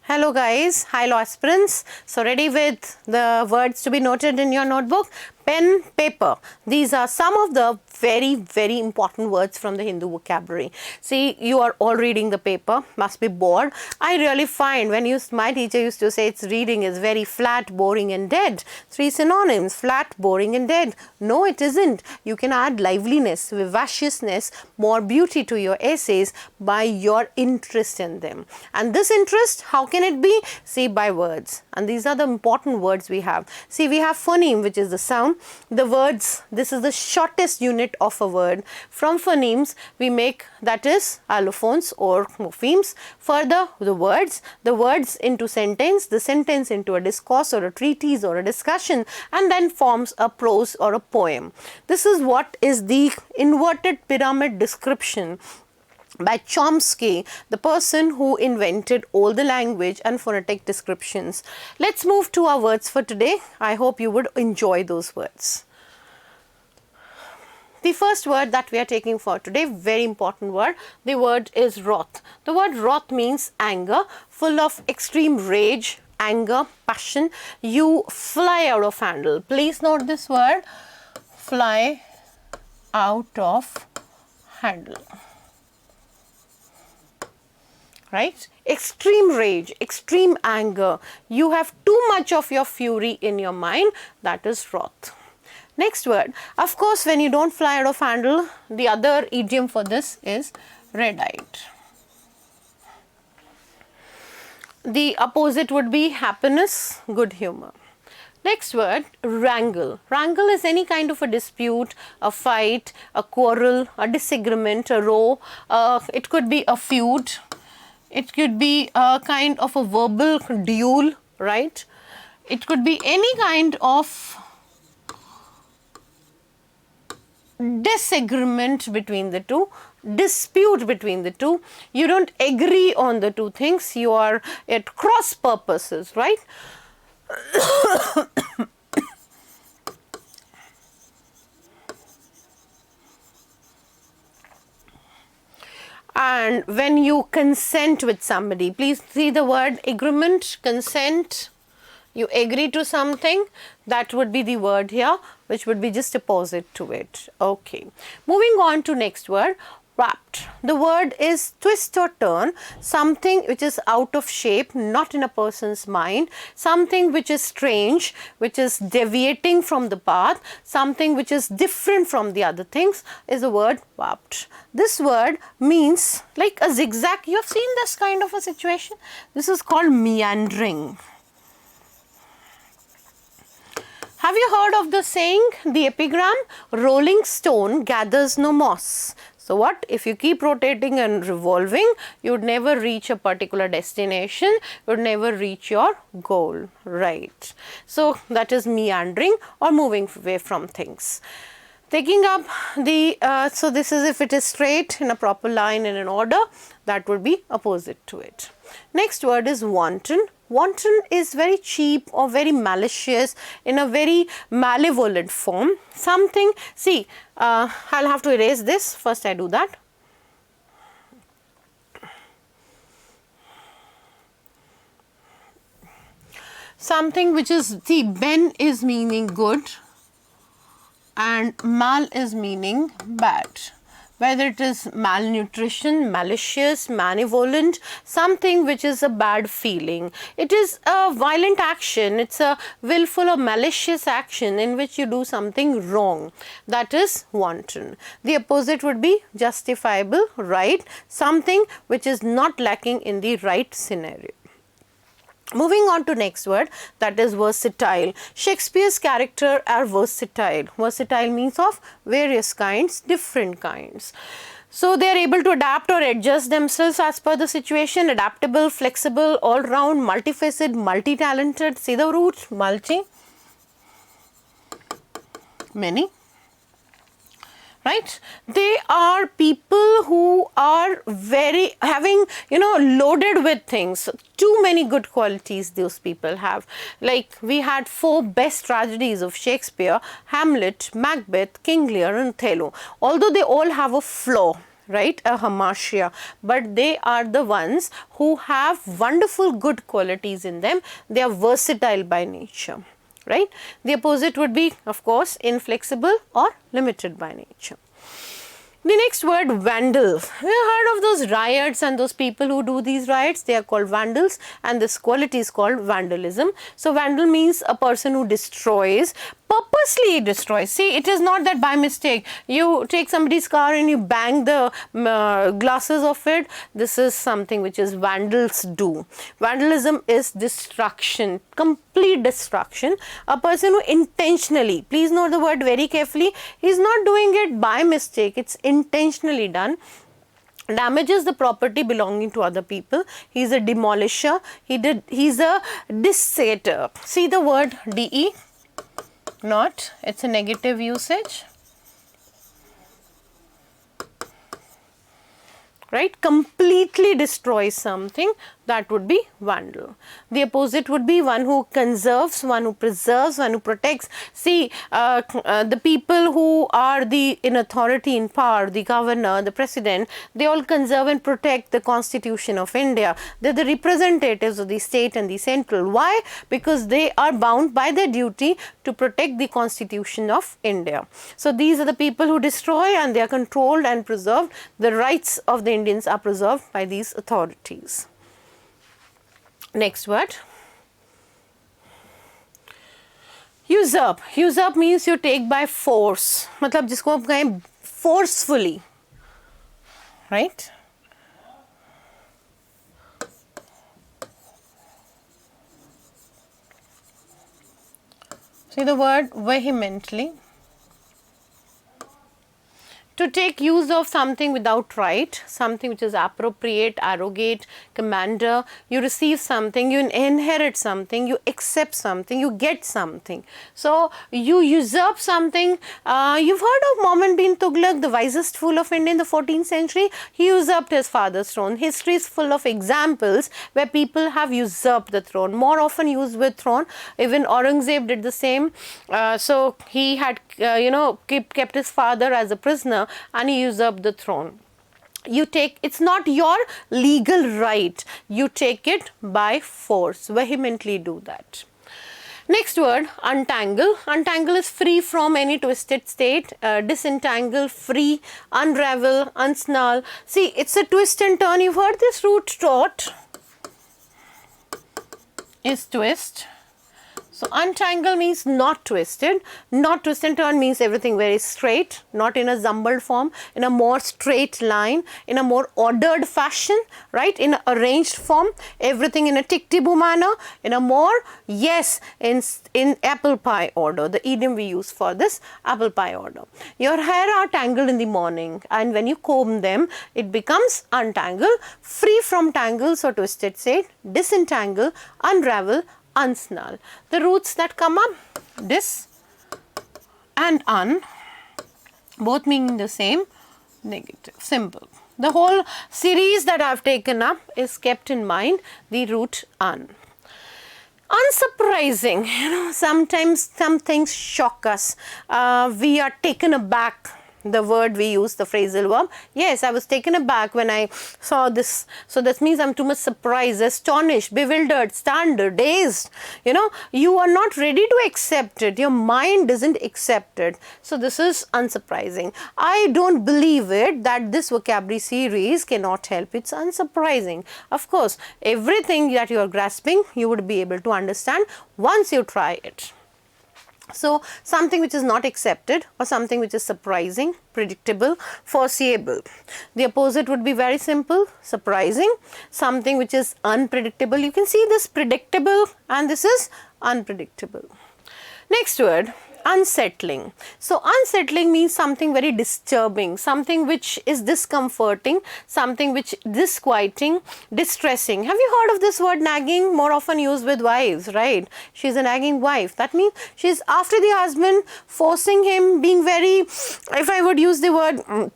Hello guys, hello aspirants. So ready with the words to be noted in your notebook? Pen, paper. These are some of the very important words from the Hindu vocabulary. See, you are all reading the paper, must be bored. I really find when my teacher used to say it's reading is very flat, boring and dead. 3 synonyms, flat, boring and dead. No, it isn't. You can add liveliness, vivaciousness, more beauty to your essays by your interest in them. And this interest, how can it be? See, by words. And these are the important words we have. See, we have phoneme, which is the sound. The words, this is the shortest unit of a word. From phonemes, we make, that is, allophones or morphemes. Further, the words into sentence, the sentence into a discourse or a treatise or a discussion, and then forms a prose or a poem. This is what is the inverted pyramid description by Chomsky, the person who invented all the language and phonetic descriptions. Let's move to our words for today. I hope you would enjoy those words. The first word that we are taking for today, very important word, the word is wrath. The word wrath means anger, full of extreme rage, anger, passion. You fly out of handle. Please note this word, fly out of handle. Right? Extreme rage, extreme anger. You have too much of your fury in your mind. That is wrath. Next word. Of course, when you don't fly out of handle, the other idiom for this is red-eyed. The opposite would be happiness, good humor. Next word, wrangle. Wrangle is any kind of a dispute, a fight, a quarrel, a disagreement, a row. It could be a feud. It could be a kind of a verbal duel, right? It could be any kind of disagreement between the two, dispute between the two. You don't agree on the two things. You are at cross purposes, right? And when you consent with somebody, please see the word agreement, consent. You agree to something, that would be the word here, which would be just opposite to it. Okay. Moving on to next word, wrapped. The word is twist or turn, something which is out of shape, not in a person's mind, something which is strange, which is deviating from the path, something which is different from the other things is the word wrapped. This word means like a zigzag. You have seen this kind of a situation. This is called meandering. Have you heard of the saying, the epigram, rolling stone gathers no moss? So what? If you keep rotating and revolving, you would never reach a particular destination, you would never reach your goal, right? So that is meandering or moving away from things. Taking up the, so this is if it is straight in a proper line in an order, that would be opposite to it. Next word is wanton. Wanton is very cheap or very malicious in a very malevolent form. Something, see, I'll have to erase this. First I do that. Something which is, see, ben is meaning good and mal is meaning bad. Whether it is malnutrition, malicious, malevolent, something which is a bad feeling. It is a violent action, it's a willful or malicious action in which you do something wrong. That is wanton. The opposite would be justifiable, right, something which is not lacking in the right scenario. Moving on to next word, that is versatile. Shakespeare's character are versatile. Versatile means of various kinds, different kinds. So they are able to adapt or adjust themselves as per the situation, adaptable, flexible, all round, multifaceted, multi-talented. See the root, multi, many. Right? They are people who are very having, loaded with things. Too many good qualities those people have. Like we had 4 best tragedies of Shakespeare, Hamlet, Macbeth, King Lear and Othello. Although they all have a flaw, right, a hamartia, but they are the ones who have wonderful good qualities in them. They are versatile by nature, right. The opposite would be, of course, inflexible or limited by nature. The next word, vandal. We have heard of those riots and those people who do these riots. They are called vandals, and this quality is called vandalism. So vandal means a person who destroys, purposely destroys. See, it is not that by mistake you take somebody's car and you bang the glasses of it. This is something which is vandals do. Vandalism is destruction, complete destruction. A person who intentionally, please note the word very carefully, he is not doing it by mistake, it's intentionally done, damages the property belonging to other people. He is a demolisher, he is a desecrator. See the word de, not, it's a negative usage, right, completely destroys something, that would be vandal. The opposite would be one who conserves, one who preserves, one who protects. See, the people who are in authority, in power, the governor, the president, they all conserve and protect the Constitution of India. They are the representatives of the state and the central. Why? Because they are bound by their duty to protect the Constitution of India. So these are the people who destroy, and they are controlled and preserved. The rights of the Indians are preserved by these authorities. Next word, usurp. Usurp means you take by force, मतलब जिसको आप कहें forcefully, right? See the word vehemently. To take use of something without right, something which is appropriate, arrogate, commander, you receive something, you inherit something, you accept something, you get something. So, you usurp something. You've heard of Muhammad bin Tughlaq, the wisest fool of India in the 14th century. He usurped his father's throne. History is full of examples where people have usurped the throne, more often used with throne. Even Aurangzeb did the same. So, he had, kept his father as a prisoner, and he usurped the throne. You take, it's not your legal right, you take it by force, vehemently do that. Next word, untangle. Untangle is free from any twisted state, disentangle, free, unravel, unsnarl. See, it's a twist and turn. You've heard this root taut is twist. So, untangle means not twisted, not twist and turn means everything very straight, not in a jumbled form, in a more straight line, in a more ordered fashion, right, in an arranged form, everything in a tick-tiboo manner, in a more, yes, in apple pie order, the idiom we use for this, apple pie order. Your hair are tangled in the morning, and when you comb them, it becomes untangled, free from tangles or twisted state, disentangle, unravel, unsnarl. The roots that come up, dis and un, both meaning the same, negative, simple. The whole series that I have taken up is kept in mind, the root un. Unsurprising, sometimes some things shock us. We are taken aback. The word we use, the phrasal verb. Yes, I was taken aback when I saw this. So that means I'm too much surprised, astonished, bewildered, stunned, dazed. You are not ready to accept it. Your mind doesn't accept it. So this is unsurprising. I don't believe it that this vocabulary series cannot help. It's unsurprising. Of course, everything that you are grasping, you would be able to understand once you try it. So, something which is not accepted or something which is surprising, predictable, foreseeable. The opposite would be very simple, surprising, something which is unpredictable. You can see this predictable and this is unpredictable. Next word, unsettling. So, unsettling means something very disturbing, something which is discomforting, something which disquieting, distressing. Have you heard of this word nagging? More often used with wives, right? She's a nagging wife. That means she's after the husband, forcing him, being very, if I would use the word,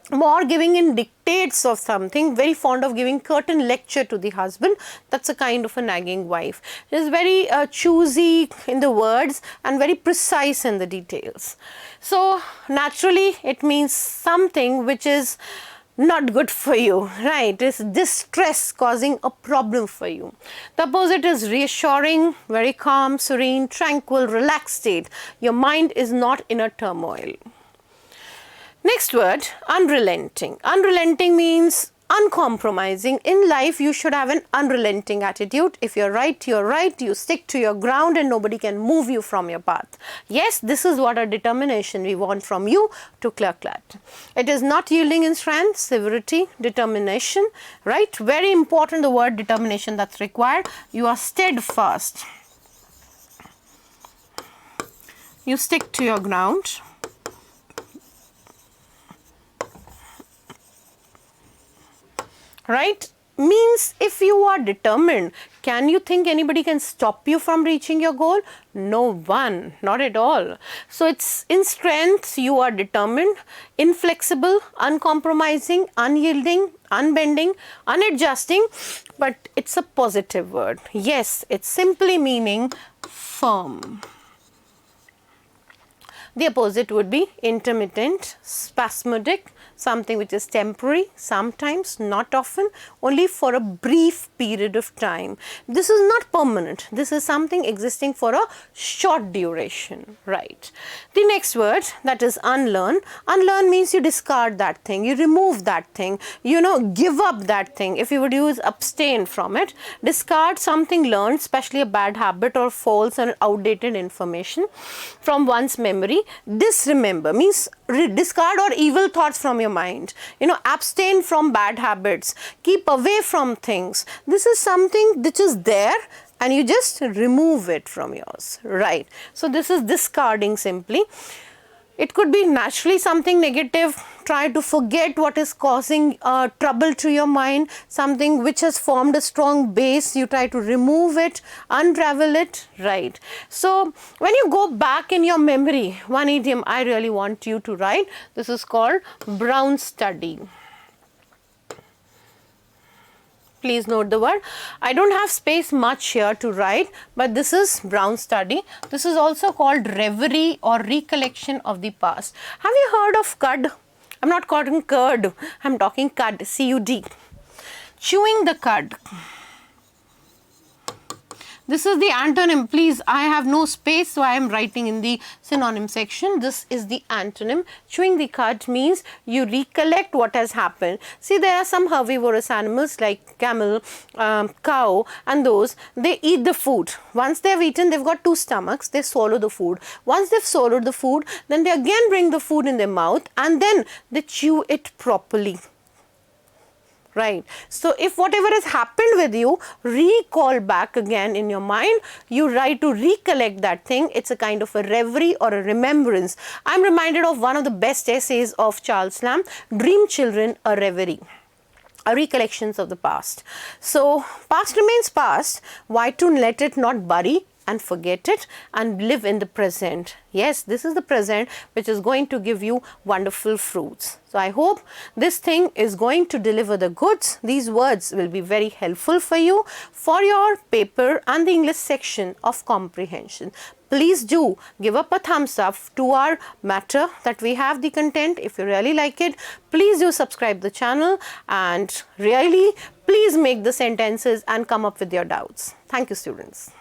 more giving in dictates of something, very fond of giving curtain lecture to the husband. That's a kind of a nagging wife. She is very choosy in the words and very precise in the details. So, naturally it means something which is not good for you, right? It's distress, causing a problem for you. The opposite is reassuring, very calm, serene, tranquil, relaxed state. Your mind is not in a turmoil. Next word, unrelenting. Unrelenting means uncompromising. In life, you should have an unrelenting attitude. If you're right, you're right. You stick to your ground and nobody can move you from your path. Yes, this is what a determination we want from you to clear CLAT. It is not yielding in strength, severity, determination, right? Very important, the word determination that's required. You are steadfast. You stick to your ground. Right? Means if you are determined, can you think anybody can stop you from reaching your goal? No one, not at all. So it's in strength, you are determined, inflexible, uncompromising, unyielding, unbending, unadjusting, but it's a positive word. Yes, it's simply meaning firm. The opposite would be intermittent, spasmodic, something which is temporary, sometimes, not often, only for a brief period of time. This is not permanent. This is something existing for a short duration, right? The next word, that is unlearn. Unlearn means you discard that thing, you remove that thing, you know, give up that thing. If you would use abstain from it, discard something learned, especially a bad habit or false and outdated information from one's memory. Disremember means discard or evil thoughts from your mind. You know, abstain from bad habits, keep away from things. This is something which is there and you just remove it from yours, right? So this is discarding simply. It could be naturally something negative. Try to forget what is causing trouble to your mind, something which has formed a strong base. You try to remove it, unravel it, right? So when you go back in your memory, one idiom I really want you to write, this is called brown study. Please note the word. I don't have space much here to write, but this is brown study. This is also called reverie or recollection of the past. Have you heard of cud? I'm not talking curd, I'm talking cud, C-U-D. Chewing the cud. This is the antonym. Please, I have no space, so I am writing in the synonym section. This is the antonym. Chewing the cud means you recollect what has happened. See, there are some herbivorous animals like camel, cow, and those, they eat the food. Once they have eaten, they've got two stomachs, they swallow the food. Once they've swallowed the food, then they again bring the food in their mouth and then they chew it properly. Right. So if whatever has happened with you, recall back again in your mind, you try to recollect that thing. It's a kind of a reverie or a remembrance. I'm reminded of one of the best essays of Charles Lamb, Dream Children, a Reverie. Recollections of the past. So past remains past. Why to let it not bury and forget it and live in the present? Yes, this is the present which is going to give you wonderful fruits. So I hope this thing is going to deliver the goods. These words will be very helpful for you for your paper and the English section of comprehension. Please do give up a thumbs up to our matter that we have the content. If you really like it, please do subscribe the channel and really please make the sentences and come up with your doubts. Thank you, students.